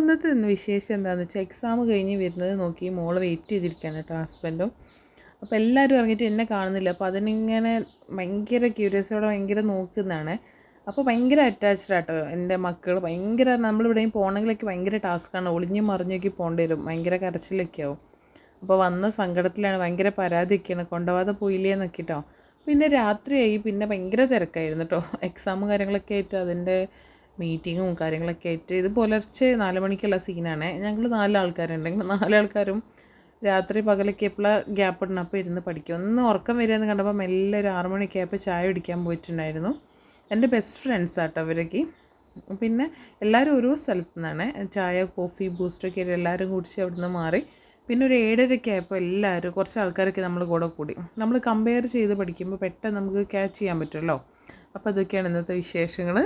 ഇന്നത്തെ വിശേഷം എന്താണെന്ന് വെച്ചാൽ എക്സാം കഴിഞ്ഞ് വരുന്നത് നോക്കി മോള് വെയിറ്റ് ചെയ്തിരിക്കുകയാണ് കേട്ടോ ഹസ്ബൻഡും. അപ്പോൾ എല്ലാവരും ഇറങ്ങിയിട്ട് എന്നെ കാണുന്നില്ല. അപ്പോൾ അതിനിങ്ങനെ ഭയങ്കര ക്യൂരിയസോടെ ഭയങ്കര നോക്കുന്നതാണ്. അപ്പോൾ ഭയങ്കര അറ്റാച്ച്ഡ് ആട്ടോ എൻ്റെ മക്കൾ. ഭയങ്കര നമ്മളിവിടെയും പോകണമെങ്കിലൊക്കെ ഭയങ്കര ടാസ്ക്കാണ്. ഒളിഞ്ഞും മറിഞ്ഞൊക്കെ പോകേണ്ടി വരും. ഭയങ്കര കരച്ചിലൊക്കെ ആവും. അപ്പോൾ വന്ന സങ്കടത്തിലാണ്, ഭയങ്കര പരാതിയൊക്കെയാണ്, കൊണ്ടുപോകാതെ പോയില്ലേ എന്നൊക്കെ കേട്ടോ. പിന്നെ രാത്രിയായി, പിന്നെ ഭയങ്കര തിരക്കായിരുന്നു കേട്ടോ. എക്സാമും കാര്യങ്ങളൊക്കെ ആയിട്ട് അതിൻ്റെ മീറ്റിങ്ങും കാര്യങ്ങളൊക്കെ ആയിട്ട്. ഇത് പുലർച്ചെ 4 മണിക്കുള്ള സീനാണ്. ഞങ്ങൾ 4 ആൾക്കാരുണ്ടെങ്കിൽ 4 ആൾക്കാരും രാത്രി പകലൊക്കെ എപ്പോഴാണ് ഗ്യാപ്പ് ഇടണം അപ്പോൾ ഇരുന്ന് പഠിക്കും. ഒന്ന് ഉറക്കം വരികയെന്ന് കണ്ടപ്പോൾ മെല്ലെ ഒരു 6 മണിയൊക്കെ ആയപ്പോൾ ചായ കുടിക്കാൻ പോയിട്ടുണ്ടായിരുന്നു. എൻ്റെ ബെസ്റ്റ് ഫ്രണ്ട്സ് ആട്ടോ അവരൊക്കെ. പിന്നെ എല്ലാവരും ഓരോ സ്ഥലത്തു നിന്നാണ്. ചായ, കോഫി, ബൂസ്റ്റൊക്കെ എല്ലാവരും കുടിച്ച് അവിടെ നിന്ന് മാറി. പിന്നെ ഒരു 7:30 ആയപ്പോൾ എല്ലാവരും കുറച്ച് ആൾക്കാരൊക്കെ നമ്മൾ കൂടെ കൂടി. നമ്മൾ കമ്പയർ ചെയ്ത് പഠിക്കുമ്പോൾ പെട്ടെന്ന് നമുക്ക് ക്യാച്ച് ചെയ്യാൻ പറ്റുമല്ലോ. അപ്പോൾ അതൊക്കെയാണ് ഇന്നത്തെ വിശേഷങ്ങൾ.